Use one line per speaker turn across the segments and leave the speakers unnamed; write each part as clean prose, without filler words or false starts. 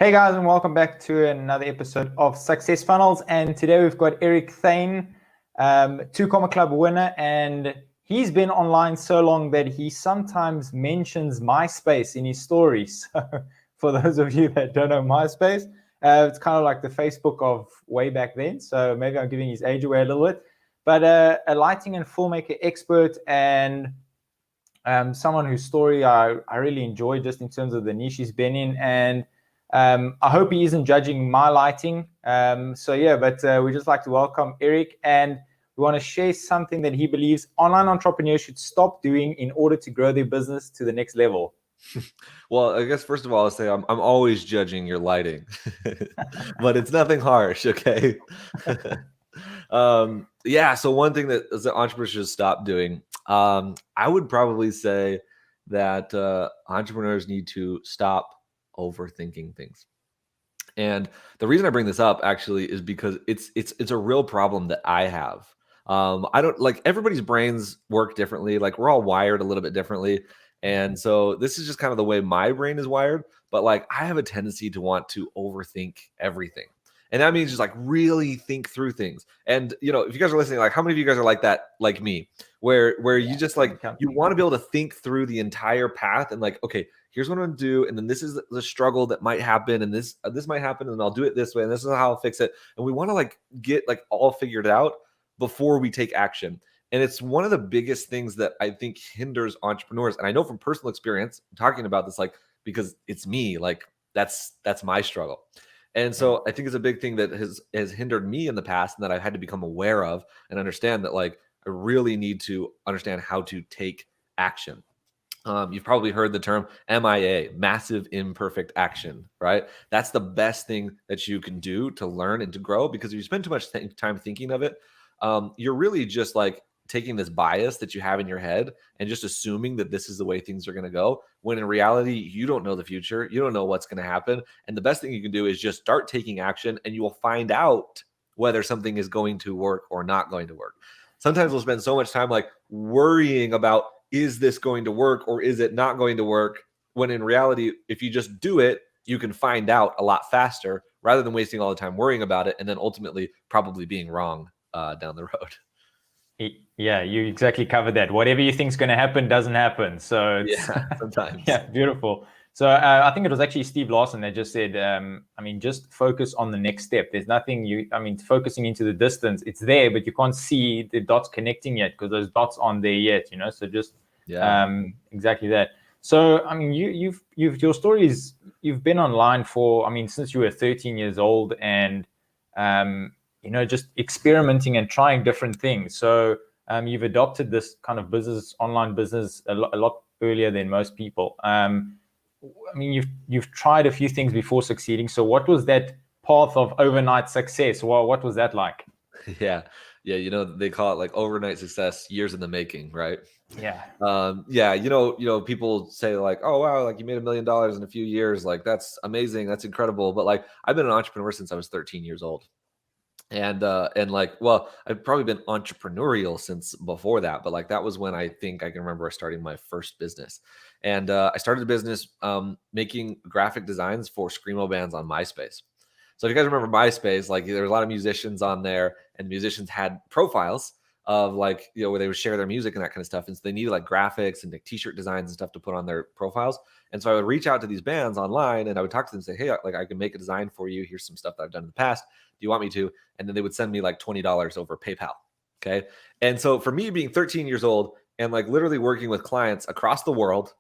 Hey guys, and welcome back to another episode of Success Funnels. And today we've got Eric Thayne, 2 Comma Club winner, and he's been online so long that he sometimes mentions MySpace in his stories. So for those of you that don't know MySpace, it's kind of like the Facebook of way back then. So maybe I'm giving his age away a little bit. But a lighting and filmmaker expert, and someone whose story I really enjoy just in terms of the niche he's been in. And I hope he isn't judging my lighting. But we just like to welcome Eric, and we want to share something that he believes online entrepreneurs should stop doing in order to grow their business to the next level.
Well, I guess first of all, I'll say I'm always judging your lighting, but it's nothing harsh, okay? So one thing that as an entrepreneur should stop doing, I would probably say that entrepreneurs need to stop overthinking things. And the reason I bring this up actually is because it's a real problem that I have. I don't like everybody's brains work differently. Like we're all wired a little bit differently. And so this is just kind of the way my brain is wired. But like I have a tendency to want to overthink everything. And that means just like really think through things. And if you guys are listening, like how many of you guys are like that, like me, where you just like you want to be able to think through the entire path and like, okay, here's what I'm gonna do, and then this is the struggle that might happen, and this might happen, and I'll do it this way, and this is how I'll fix it. And we want to like get like all figured out before we take action. And it's one of the biggest things that I think hinders entrepreneurs. And I know from personal experience, I'm talking about this like because it's me, like that's my struggle. And so I think it's a big thing that has hindered me in the past, and that I've had to become aware of and understand that like I really need to understand how to take action. You've probably heard the term MIA, massive imperfect action, right? That's the best thing that you can do to learn and to grow, because if you spend too much time thinking of it, you're really just like taking this bias that you have in your head and just assuming that this is the way things are going to go, when in reality, you don't know the future. You don't know what's going to happen. And the best thing you can do is just start taking action, and you will find out whether something is going to work or not going to work. Sometimes we'll spend so much time like worrying about, is this going to work or is it not going to work? When in reality, if you just do it, you can find out a lot faster rather than wasting all the time worrying about it and then ultimately probably being wrong down the road.
Yeah, you exactly covered that. Whatever you think is going to happen doesn't happen. So
sometimes.
Yeah, beautiful. So I think it was actually Steve Larsen that just said, just focus on the next step. There's nothing focusing into the distance, it's there, but you can't see the dots connecting yet because those dots aren't there yet, So just exactly that. So, your story is, you've been online for, since you were 13 years old, and, just experimenting and trying different things. So you've adopted this kind of online business a lot earlier than most people. You've tried a few things before succeeding. So what was that path of overnight success? Well, what was that like?
Yeah. They call it like overnight success, years in the making, right?
Yeah.
People say like, oh wow, like you made $1 million in a few years, like that's amazing, that's incredible. But like I've been an entrepreneur since I was 13 years old. And I've probably been entrepreneurial since before that, but like that was when I think I can remember starting my first business. And I started a business making graphic designs for screamo bands on MySpace. So if you guys remember MySpace, like there was a lot of musicians on there, and musicians had profiles of like, where they would share their music and that kind of stuff. And so they needed like graphics and like t-shirt designs and stuff to put on their profiles. And so I would reach out to these bands online, and I would talk to them and say, hey, like I can make a design for you. Here's some stuff that I've done in the past. Do you want me to? And then they would send me like $20 over PayPal. Okay. And so for me being 13 years old and like literally working with clients across the world,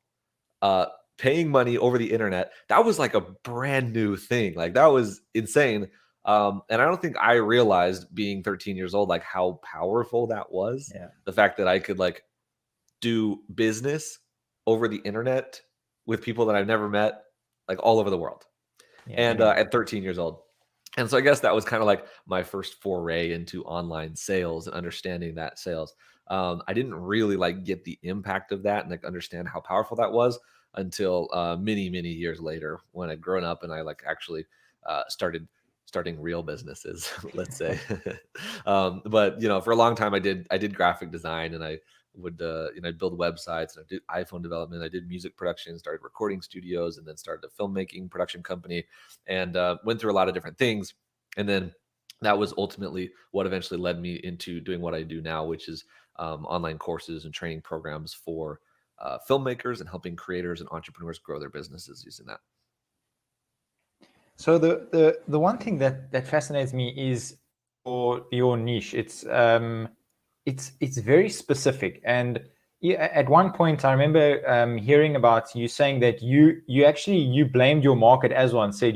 paying money over the internet, that was like a brand new thing. Like that was insane. And I don't think I realized being 13 years old, like how powerful that was.
Yeah.
The fact that I could like do business over the internet with people that I've never met, like all over the world.
Yeah,
and at 13 years old. And so I guess that was kind of like my first foray into online sales and understanding that sales. I didn't really like get the impact of that and like understand how powerful that was until many, many years later when I'd grown up and I like actually starting real businesses, let's say. But for a long time I did graphic design, and I would build websites, and I did iPhone development. I did music production, started recording studios, and then started a filmmaking production company, and went through a lot of different things. And then that was ultimately what eventually led me into doing what I do now, which is online courses and training programs for filmmakers and helping creators and entrepreneurs grow their businesses using that.
So the one thing that fascinates me is your niche. It's very specific, and at one point I remember hearing about you saying that you blamed your market as one, said,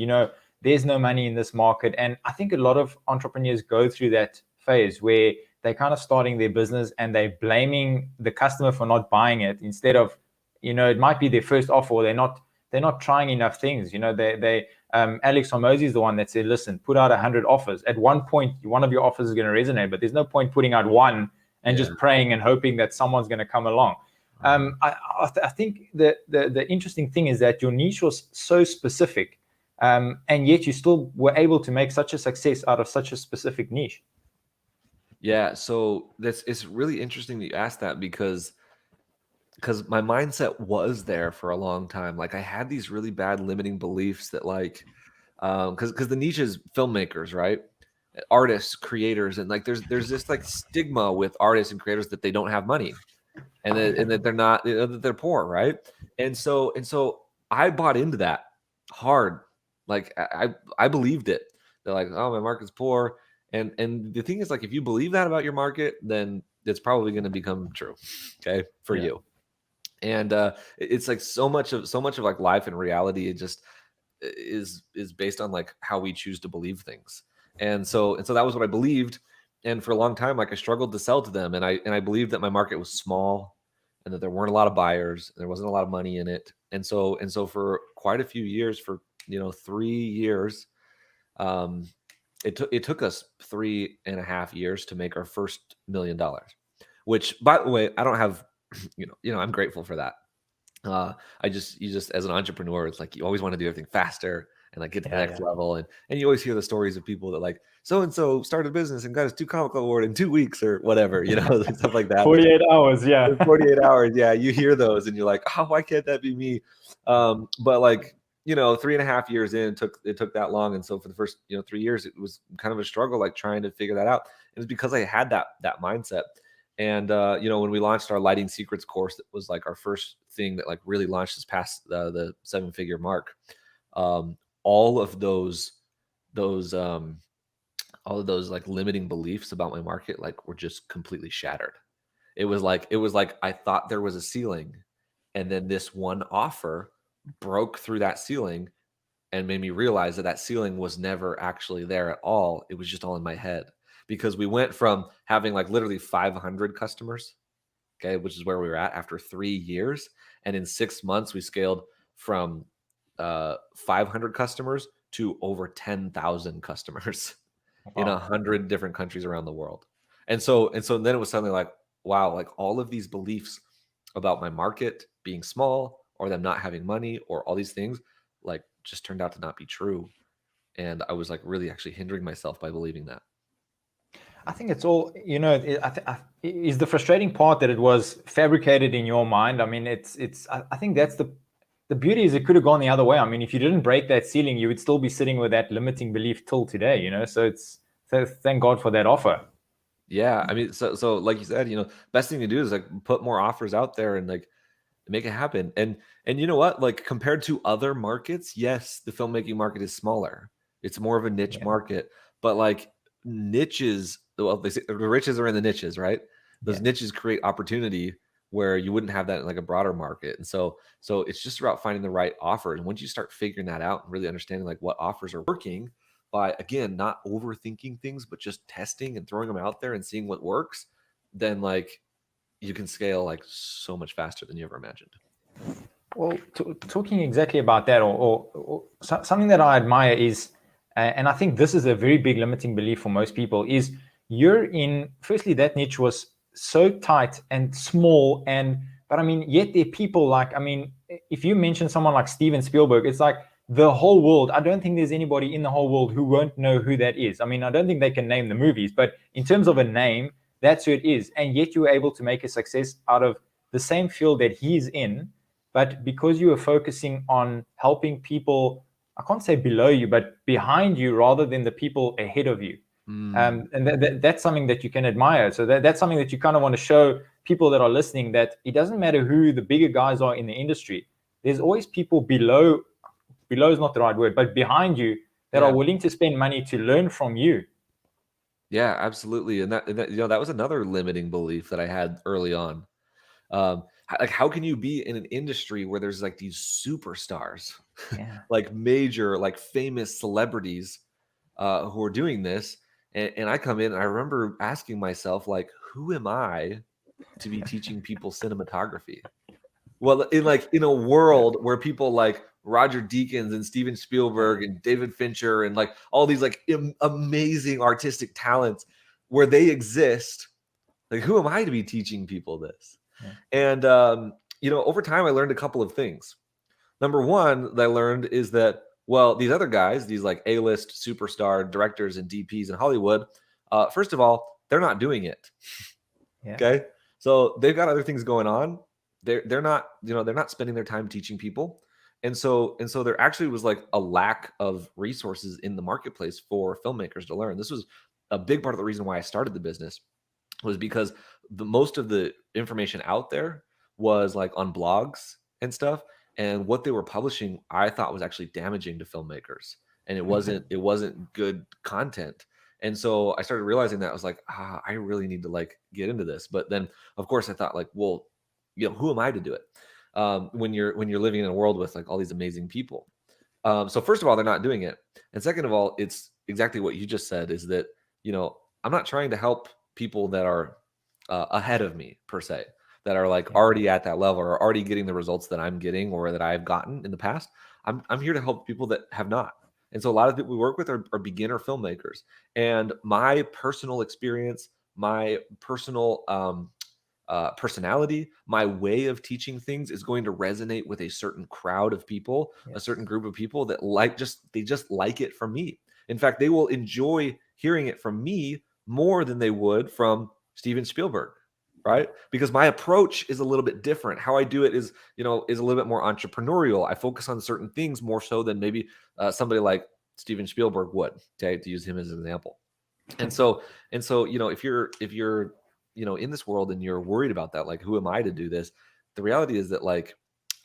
there's no money in this market. And I think a lot of entrepreneurs go through that phase where they're kind of starting their business and they're blaming the customer for not buying it, instead of, it might be their first offer, or they're not trying enough things. Alex Hormozy is the one that said, listen, put out 100 offers. At one point, one of your offers is going to resonate, but there's no point putting out one and just praying and hoping that someone's going to come along. I think the interesting thing is that your niche was so specific, and yet you still were able to make such a success out of such a specific niche.
Yeah, so it's really interesting that you asked that, because my mindset was there for a long time. Like, I had these really bad limiting beliefs that, like, because the niche is filmmakers, right? Artists, creators, and like there's this like stigma with artists and creators that they don't have money, and that they're not, that they're poor, right? And so I bought into that hard. Like, I believed it. They're like, oh, my market's poor. And the thing is, like, if you believe that about your market, then it's probably going to become true, okay, for you. And it's like so much of like life and reality, it just is based on like how we choose to believe things. And so that was what I believed. And for a long time, like, I struggled to sell to them, and I believed that my market was small, and that there weren't a lot of buyers, and there wasn't a lot of money in it. And so for quite a few years, for 3 years, it took us 3.5 years to make our first $1 million, which, by the way, I don't have, I'm grateful for that. You just, as an entrepreneur, it's like you always want to do everything faster and like get to the next level. And you always hear the stories of people that, like, so-and-so started a business and got his 2 Comic Award in 2 weeks or whatever, stuff like that.
48 hours. Yeah.
48 hours. Yeah. You hear those and you're like, oh, why can't that be me? But like, 3.5 years in, it took that long. And so for the first, 3 years, it was kind of a struggle, like trying to figure that out. It was because I had that mindset. And, when we launched our Lighting Secrets course, that was like our first thing that like really launched us past the 7-figure mark. All of those like limiting beliefs about my market, like, were just completely shattered. It was like I thought there was a ceiling, and then this one offer broke through that ceiling and made me realize that ceiling was never actually there at all. It was just all in my head, because we went from having like literally 500 customers, okay, which is where we were at after 3 years. And in 6 months, we scaled from 500 customers to over 10,000 customers in 100 different countries around the world. And so then it was suddenly like, wow, like all of these beliefs about my market being small, or them not having money, or all these things, like, just turned out to not be true. And I was like really actually hindering myself by believing that.
I think it's all, is the frustrating part that it was fabricated in your mind. I mean, I think that's the beauty, is it could have gone the other way. I mean, if you didn't break that ceiling, you would still be sitting with that limiting belief till today, so thank God for that offer.
Yeah. I mean, so like you said, best thing to do is like put more offers out there and like make it happen. And you know what, like, compared to other markets, yes, the filmmaking market is smaller. It's more of a niche market, but like niches, well, they say the riches are in the niches, right? Those niches create opportunity where you wouldn't have that in like a broader market. And so it's just about finding the right offer. And once you start figuring that out and really understanding like what offers are working, by, again, not overthinking things, but just testing and throwing them out there and seeing what works, then like you can scale like so much faster than you ever imagined.
Well, talking exactly about that, or something that I admire is, and I think this is a very big limiting belief for most people, is firstly, that niche was so tight and small, but I mean, yet there are people like, I mean, if you mention someone like Steven Spielberg, it's like the whole world, I don't think there's anybody in the whole world who won't know who that is. I mean, I don't think they can name the movies, but in terms of a name, that's who it is. And yet you were able to make a success out of the same field that he's in. But because you were focusing on helping people, I can't say below you, but behind you rather than the people ahead of you. And that's something that you can admire. So that's something that you kind of want to show people that are listening, that it doesn't matter who the bigger guys are in the industry. There's always people below is not the right word, but behind you that are willing to spend money to learn from you.
Yeah, absolutely. And that, that was another limiting belief that I had early on. Like, how can you be in an industry where there's like these superstars, like major, like famous celebrities who are doing this? And I come in and I remember asking myself, like, who am I to be teaching people cinematography? Well, in a world where people like Roger Deakins and Steven Spielberg and David Fincher and like all these like amazing artistic talents, where they exist, like, who am I to be teaching people this? And over time I learned a couple of things. Number one that I learned is that, well, these other guys, these like A-list superstar directors and DPs in Hollywood, first of all, they're not doing it. Okay, so they've got other things going on. They're not, they're not spending their time teaching people. And so there actually was like a lack of resources in the marketplace for filmmakers to learn. This was a big part of the reason why I started the business, was because most of the information out there was like on blogs and stuff. And what they were publishing, I thought, was actually damaging to filmmakers. And it wasn't good content. And so I started realizing that. I was like, I really need to like get into this. But then of course I thought, like, well, who am I to do it? When you're living in a world with like all these amazing people. So first of all, they're not doing it. And second of all, it's exactly what you just said, is that, I'm not trying to help people that are ahead of me per se, that are like already at that level or already getting the results that I'm getting or that I've gotten in the past. I'm here to help people that have not. And so a lot of people we work with are beginner filmmakers. And my personal experience, my personal personality, my way of teaching things is going to resonate with a certain crowd of people, a certain group of people that they just like it from me. In fact, they will enjoy hearing it from me more than they would from Steven Spielberg, right? Because my approach is a little bit different. How I do it is a little bit more entrepreneurial. I focus on certain things more so than maybe somebody like Steven Spielberg would, okay, to use him as an example. And so, if you're in this world and you're worried about that, like, who am I to do this? The reality is that, like,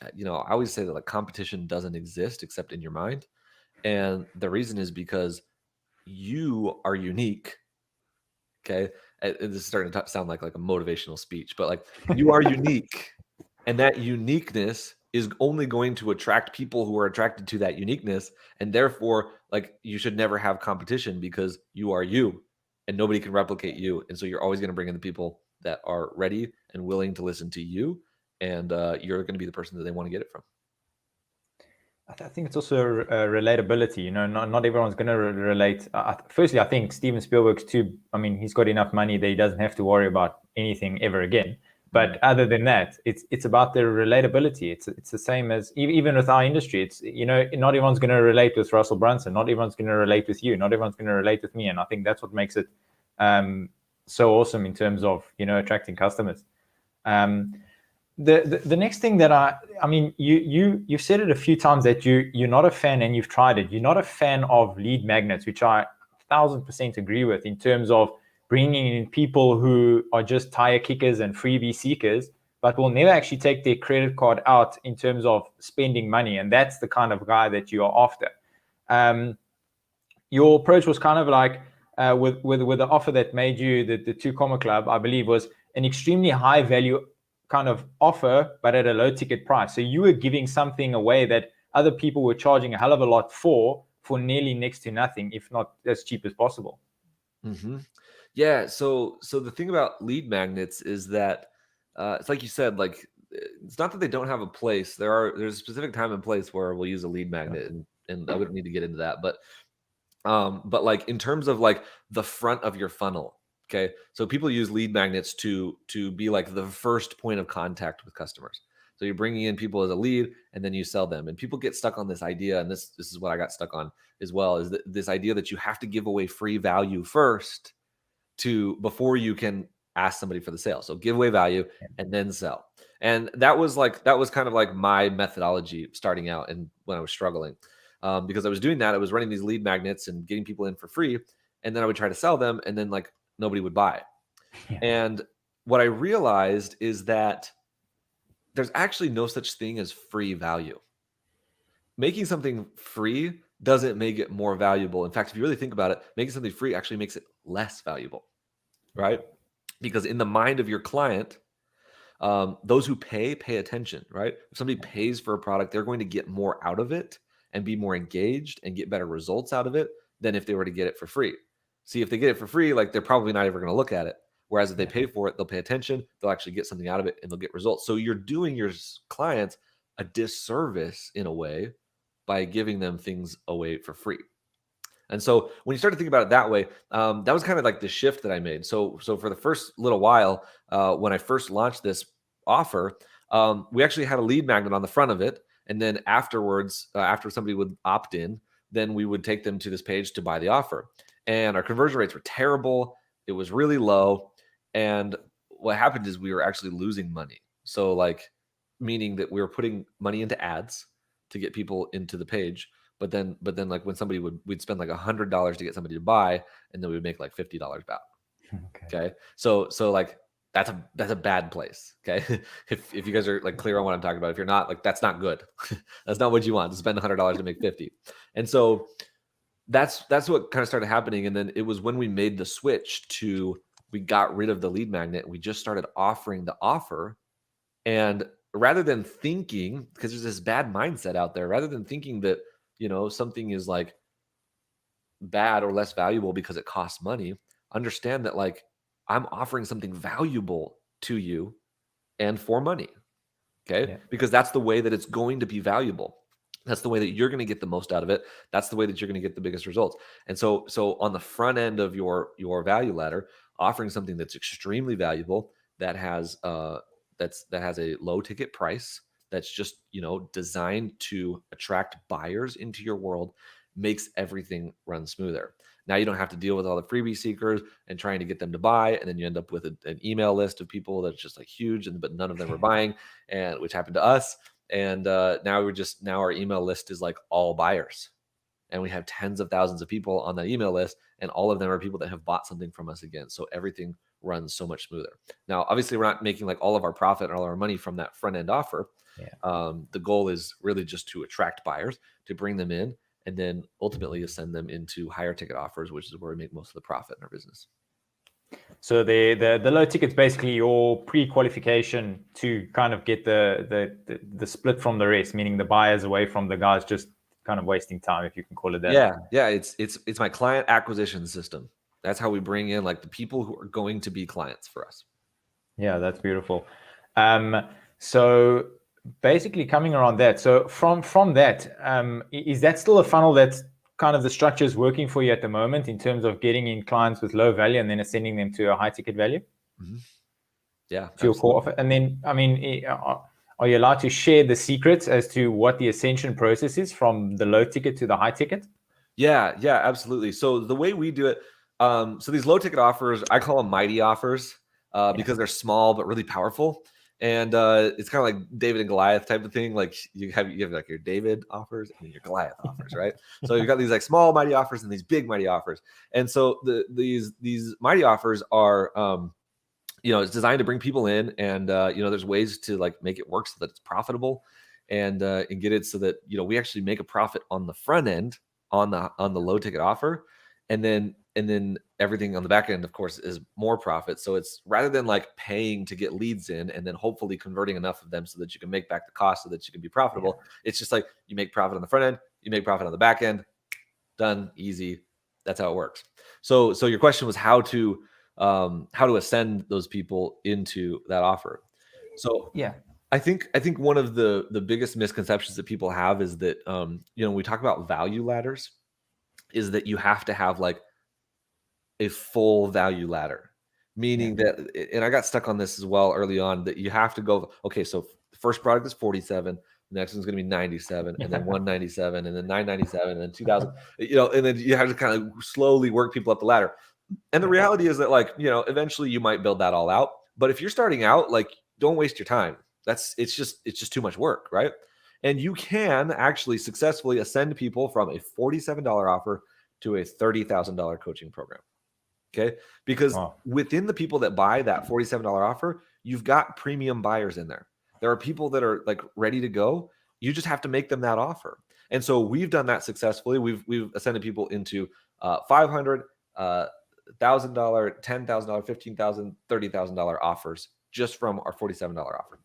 I always say that like competition doesn't exist except in your mind. And the reason is because you are unique. Okay. And this is starting to sound like a motivational speech, but like, you are unique, and that uniqueness is only going to attract people who are attracted to that uniqueness. And therefore, like, you should never have competition because you are you and nobody can replicate you. And so you're always going to bring in the people that are ready and willing to listen to you. And you're going to be the person that they want to get it from.
I think it's also relatability. Not everyone's going to relate. Firstly, I think Steven Spielberg's he's got enough money that he doesn't have to worry about anything ever again. But other than that, it's about the relatability. It's the same as even with our industry. It's, not everyone's going to relate with Russell Brunson. Not everyone's going to relate with you. Not everyone's going to relate with me. And I think that's what makes it so awesome in terms of, attracting customers. The next thing that you've said it a few times that you're not a fan, and you've tried it. You're not a fan of lead magnets, which I 1,000% agree with, in terms of bringing in people who are just tire kickers and freebie seekers, but will never actually take their credit card out in terms of spending money. And that's the kind of guy that you are after. Your approach was kind of like with the offer that made you the 2 Comma Club, I believe, was an extremely high value kind of offer, but at a low ticket price. So you were giving something away that other people were charging a hell of a lot for nearly next to nothing, if not as cheap as possible.
Mm-hmm. Yeah. So the thing about lead magnets is that it's like you said, like, it's not that they don't have a place. There's a specific time and place where we'll use a lead magnet, and I wouldn't need to get into that, but like, in terms of like the front of your funnel. Okay. So people use lead magnets to be like the first point of contact with customers. So you're bringing in people as a lead, and then you sell them. And people get stuck on this idea, and this is what I got stuck on as well, is that this idea that you have to give away free value first before you can ask somebody for the sale. So give away value and then sell. And that was kind of like my methodology starting out and when I was struggling. Because I was doing that, I was running these lead magnets and getting people in for free. And then I would try to sell them and then like nobody would buy.
Yeah.
And what I realized is that there's actually no such thing as free value. Making something free doesn't make it more valuable. In fact, if you really think about it, making something free actually makes it less valuable, right? Because in the mind of your client, those who pay attention, right? If somebody pays for a product, they're going to get more out of it and be more engaged and get better results out of it than if they were to get it for free. See, if they get it for free, like they're probably not ever going to look at it. Whereas if they pay for it, they'll pay attention, they'll actually get something out of it and they'll get results. So you're doing your clients a disservice in a way by giving them things away for free. And so when you start to think about it that way, that was kind of like the shift that I made. So for the first little while, when I first launched this offer, we actually had a lead magnet on the front of it. And then afterwards, after somebody would opt in, then we would take them to this page to buy the offer. And our conversion rates were terrible. It was really low. And what happened is we were actually losing money. So like, meaning that we were putting money into ads to get people into the page. But then like when we'd spend like $100 to get somebody to buy, and then we would make like $50 back. Okay. So like that's a bad place. Okay. If you guys are like clear on what I'm talking about, if you're not, like, that's not good. That's not what you want, to spend $100 to make 50. And so that's what kind of started happening. And then it was when we made the switch we got rid of the lead magnet. We just started offering the offer. And rather than thinking, because there's this bad mindset out there, rather than thinking that, something is like bad or less valuable because it costs money, understand that like I'm offering something valuable to you and for money. Okay. Yeah. Because that's the way that it's going to be valuable. That's the way that you're going to get the most out of it. That's the way that you're going to get the biggest results. And so on the front end of your value ladder, offering something that's extremely valuable, that has a low ticket price, that's just, designed to attract buyers into your world, makes everything run smoother. Now you don't have to deal with all the freebie seekers and trying to get them to buy, and then you end up with an email list of people that's just like huge, but none of them are buying, and which happened to us. And now our email list is like all buyers, and we have tens of thousands of people on that email list, and all of them are people that have bought something from us again. So everything runs so much smoother. Now, obviously, we're not making like all of our profit or all our money from that front end offer. Yeah. The goal is really just to attract buyers, to bring them in, and then ultimately send them into higher ticket offers, which is where we make most of the profit in our business.
So the low ticket's basically your pre-qualification to kind of get the split from the rest, meaning the buyers away from the guys just kind of wasting time, if you can call it that.
Yeah. It's my client acquisition system. That's how we bring in like the people who are going to be clients for us.
Yeah, that's beautiful. So basically coming around that, so from that, is that still a funnel that's kind of the structure is working for you at the moment in terms of getting in clients with low value and then ascending them to a high ticket value?
Mm-hmm. Yeah,
to your core offer? And then, I mean, are you allowed to share the secrets as to what the ascension process is from the low ticket to the high ticket?
Yeah, absolutely. So the way we do it, so these low ticket offers, I call them mighty offers because they're small but really powerful. And it's kind of like David and Goliath type of thing. Like you have like your David offers and your Goliath offers, right? So you've got these like small mighty offers and these big mighty offers. And so these mighty offers are, it's designed to bring people in, and there's ways to like make it work so that it's profitable, and get it so that we actually make a profit on the front end on the low ticket offer, and then everything on the back end, of course, is more profit. So it's rather than like paying to get leads in and then hopefully converting enough of them so that you can make back the cost so that you can be profitable. Yeah. It's just like you make profit on the front end, you make profit on the back end, done, easy. That's how it works. So your question was how to ascend those people into that offer. So
yeah,
I think one of the biggest misconceptions that people have is that when we talk about value ladders, is that you have to have like a full value ladder, meaning that, and I got stuck on this as well early on, that you have to go, okay, so the first product is 47, the next one's going to be 97, and then 197, and then 997, and then 2000, and then you have to kind of slowly work people up the ladder. And the reality is that, like, you know, eventually you might build that all out. But if you're starting out, like, don't waste your time. It's just too much work, right? And you can actually successfully ascend people from a $47 offer to a $30,000 coaching program. Okay. Because within the people that buy that $47 offer, you've got premium buyers in there. There are people that are like ready to go. You just have to make them that offer. And so we've done that successfully. We've ascended people into $500, $1,000, $10,000, $15,000, $30,000 offers just from our $47 offer.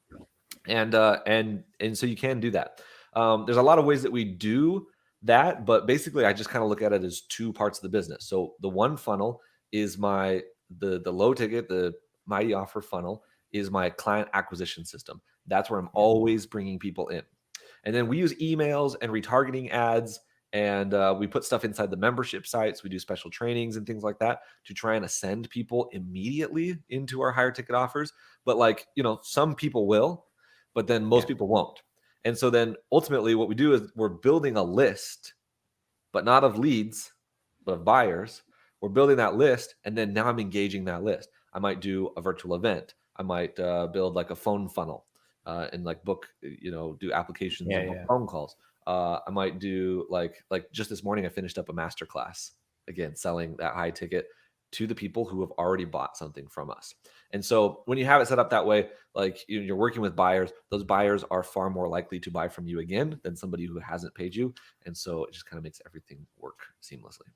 And so you can do that. There's a lot of ways that we do that, but basically I just kind of look at it as two parts of the business. So the one funnel is the low ticket, the mighty offer funnel is my client acquisition system. That's where I'm always bringing people in. And then we use emails and retargeting ads, and we put stuff inside the membership sites. We do special trainings and things like that to try and ascend people immediately into our higher ticket offers. But like, you know, some people will, but then most people won't. And so then ultimately what we do is we're building a list, but not of leads, but of buyers. We're building that list, and then now I'm engaging that list. I might do a virtual event. I might build like a phone funnel and like book, you know, do applications and book phone calls. I might do like just this morning, I finished up a masterclass, again, selling that high ticket to the people who have already bought something from us. And so when you have it set up that way, like you're working with buyers, those buyers are far more likely to buy from you again than somebody who hasn't paid you. And so it just kind of makes everything work seamlessly.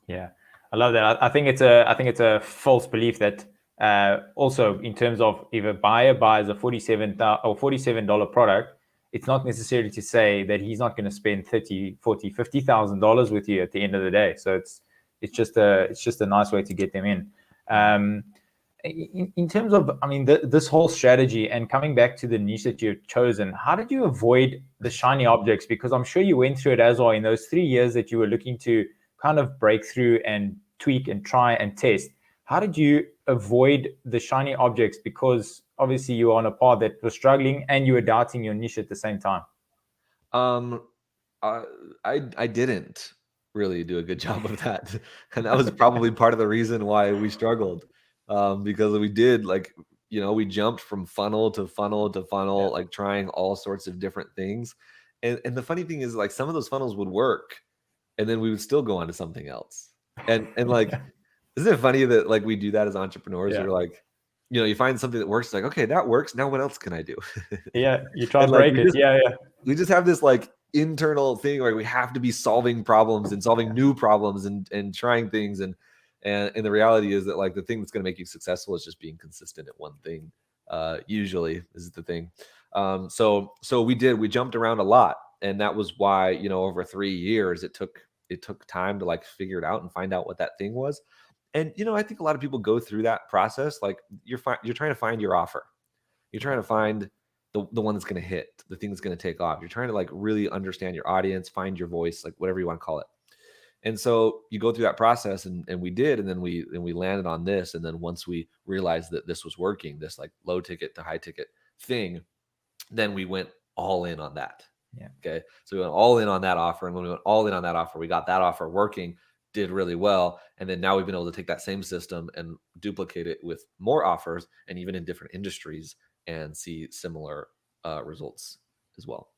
Yeah, I love that. I think it's a false belief that also in terms of if a buyer buys a $47 product, it's not necessarily to say that he's not going to spend $30,000, $40,000, $50,000 with you at the end of the day. So it's just a nice way to get them in. In terms of, I mean, this whole strategy and coming back to the niche that you've chosen, how did you avoid the shiny objects? Because I'm sure you went through it as well in those 3 years that you were looking to kind of break through and tweak and try and test. How did you avoid the shiny objects? Because obviously you were on a path that was struggling and you were doubting your niche at the same time.
I didn't really do a good job of that. And that was probably part of the reason why we struggled. Because we did, like, you know, we jumped from funnel to funnel to funnel, like trying all sorts of different things. And the funny thing is, like, some of those funnels would work and then we would still go on to something else. And like, isn't it funny that like we do that as entrepreneurs? We're like, you know, you find something that works, like, okay, that works. Now what else can I do?
You try and break it.
We just have this like internal thing where we have to be solving problems and solving new problems and trying things. And the reality is that like the thing that's going to make you successful is just being consistent at one thing. Usually is the thing. So we jumped around a lot. And that was why, you know, over 3 years, it took time to like figure it out and find out what that thing was. And, you know, I think a lot of people go through that process. Like you're trying to find your offer. You're trying to find the one that's going to hit, the thing that's going to take off. You're trying to like really understand your audience, find your voice, like whatever you want to call it. And so you go through that process, and we did, and then we landed on this. And then once we realized that this was working, this like low ticket to high ticket thing, then we went all in on that.
Yeah.
Okay. So we went all in on that offer. And when we went all in on that offer, we got that offer working, did really well. And then now we've been able to take that same system and duplicate it with more offers and even in different industries and see similar results as well.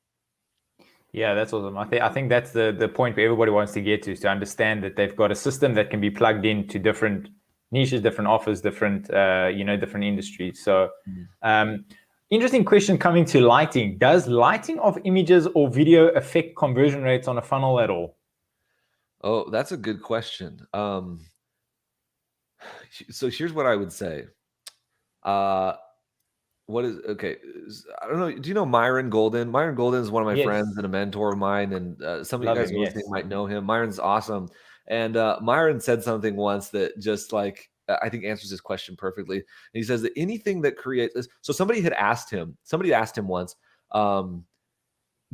Yeah, that's awesome. I think that's the point where everybody wants to get to, is to understand that they've got a system that can be plugged into different niches, different offers, different different industries. So interesting question coming to lighting. Does lighting of images or video affect conversion rates on a funnel at all?
Oh, that's a good question. So here's what I would say. What is okay? I don't know. Do you know Myron Golden? Myron Golden is one of my friends and a mentor of mine, and some of you guys listening might know him. Myron's awesome, and Myron said something once that just like I think answers this question perfectly. And he says that anything that creates this. So somebody asked him once,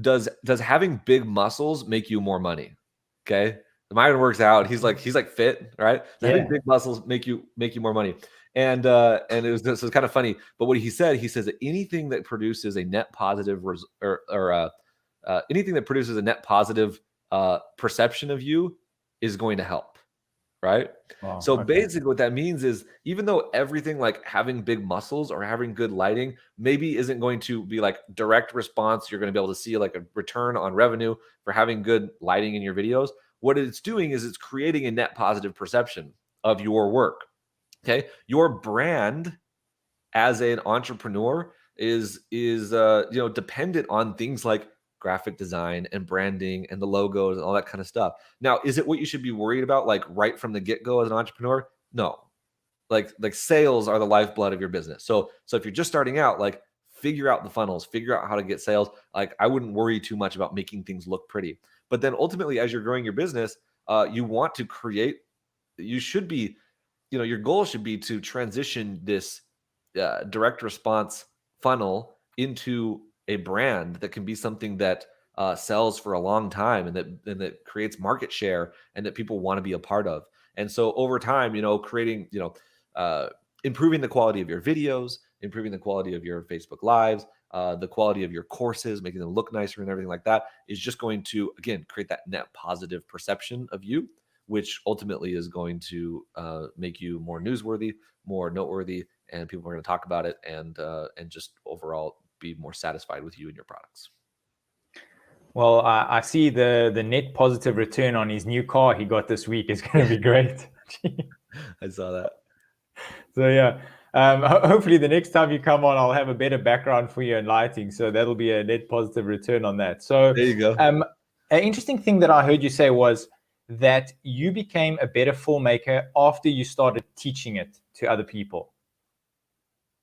does having big muscles make you more money? Okay, Myron works out. He's like fit, right? Having big muscles make you more money. And it was this was kind of funny, but what he says that anything that produces a net positive anything that produces a net positive perception of you is going to help. right?
Wow.
So
Okay.
basically what that means is even though everything like having big muscles or having good lighting maybe isn't going to be like direct response, you're going to be able to see like a return on revenue for having good lighting in your videos. What it's doing is it's creating a net positive perception of your work. Okay. Your brand as an entrepreneur is dependent on things like graphic design and branding and the logos and all that kind of stuff. Now, is it what you should be worried about like right from the get-go as an entrepreneur? No. Like sales are the lifeblood of your business. So if you're just starting out, like figure out the funnels, figure out how to get sales. Like I wouldn't worry too much about making things look pretty. But then ultimately as you're growing your business, you want to create, you should be, your goal should be to transition this direct response funnel into a brand that can be something that sells for a long time and that creates market share and that people want to be a part of. And so over time, creating, uh, improving the quality of your videos, improving the quality of your Facebook lives, the quality of your courses, making them look nicer and everything like that is just going to, again, create that net positive perception of you, which ultimately is going to make you more newsworthy, more noteworthy, and people are going to talk about it and just overall be more satisfied with you and your products.
Well, I see the net positive return on his new car he got this week is going to be great.
I saw that.
So yeah, hopefully the next time you come on, I'll have a better background for you and lighting. So that'll be a net positive return on that. So
There you go.
an interesting thing that I heard you say was that you became a better filmmaker after you started teaching it to other people.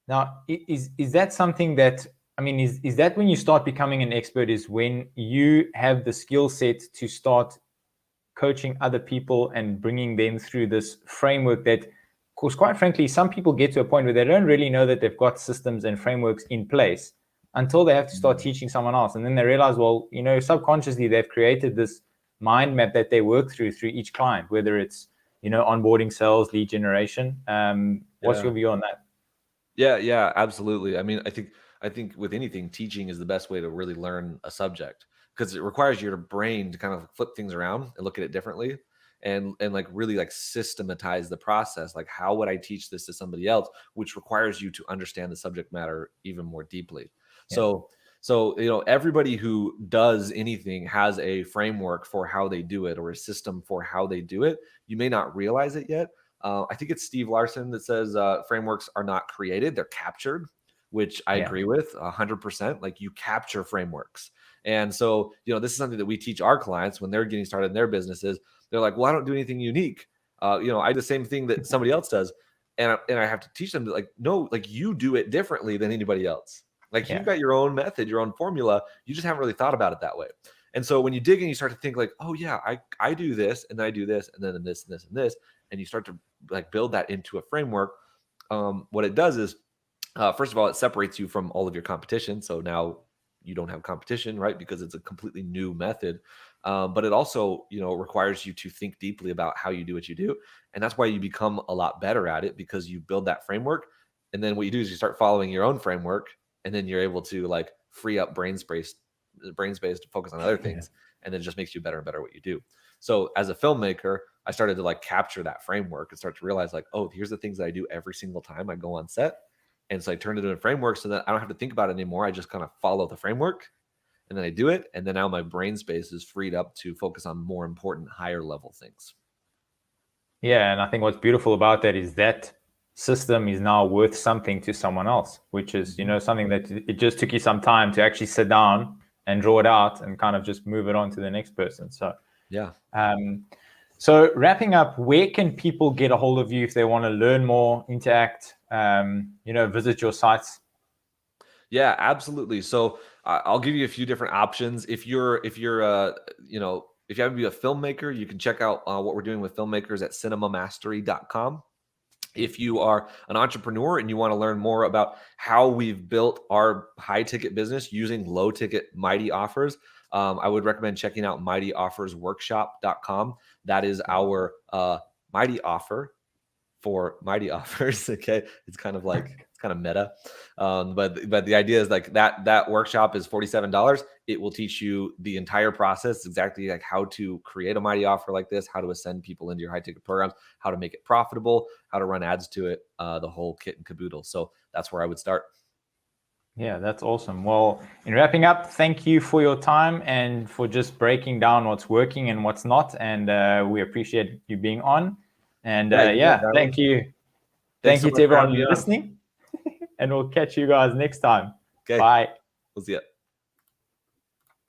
Now, is that something that, I mean, is that when you start becoming an expert, is when you have the skill set to start coaching other people and bringing them through this framework that, because quite frankly, some people get to a point where they don't really know that they've got systems and frameworks in place until they have to start teaching someone else. And then they realize, well, subconsciously they've created this mind map that they work through each client, whether it's, onboarding, sales, lead generation. What's your view on that?
Yeah, absolutely. I mean, I think with anything, teaching is the best way to really learn a subject because it requires your brain to kind of flip things around and look at it differently and like really like systematize the process. Like, how would I teach this to somebody else? Which requires you to understand the subject matter even more deeply.
Yeah.
So everybody who does anything has a framework for how they do it or a system for how they do it. You may not realize it yet. I think it's Steve Larson that says frameworks are not created, they're captured, which I agree with 100%. Like you capture frameworks. And so, this is something that we teach our clients when they're getting started in their businesses. They're like, well, I don't do anything unique. I do the same thing that somebody else does. And I have to teach them that, like, no, like you do it differently than anybody else. Like you've got your own method, your own formula. You just haven't really thought about it that way. And so when you dig in, you start to think like, oh yeah, I do this and I do this and then this and this and this. And you start to like build that into a framework. What it does is, first of all, it separates you from all of your competition. So now you don't have competition, right? Because it's a completely new method. But it also, requires you to think deeply about how you do what you do. And that's why you become a lot better at it because you build that framework. And then what you do is you start following your own framework and then you're able to like free up brain space to focus on other things. And then it just makes you better and better at what you do. So as a filmmaker, I started to like capture that framework and start to realize like, oh, here's the things that I do every single time I go on set. And so I turned it into a framework so that I don't have to think about it anymore. I just kind of follow the framework and then I do it. And then now my brain space is freed up to focus on more important, higher level things.
Yeah. And I think what's beautiful about that is that system is now worth something to someone else, which is, something that it just took you some time to actually sit down and draw it out and kind of just move it on to the next person. So,
yeah.
So wrapping up, where can people get a hold of you if they want to learn more, interact, visit your sites?
Yeah, absolutely. So I'll give you a few different options. If you happen to be a filmmaker, you can check out what we're doing with filmmakers at cinemamastery.com. If you are an entrepreneur and you want to learn more about how we've built our high ticket business using low ticket mighty offers, I would recommend checking out mightyoffersworkshop.com. That is our mighty offer for mighty offers. Okay. It's kind of like kind of meta. But the idea is like that workshop is $47. It will teach you the entire process, exactly like how to create a mighty offer like this, how to ascend people into your high ticket programs, how to make it profitable, how to run ads to it, the whole kit and caboodle. So that's where I would start.
Yeah, that's awesome. Well, in wrapping up, thank you for your time and for just breaking down what's working and what's not. And we appreciate you being on. And thank you. Thank you to everyone listening. And we'll catch you guys next time.
Okay.
Bye.
We'll see you.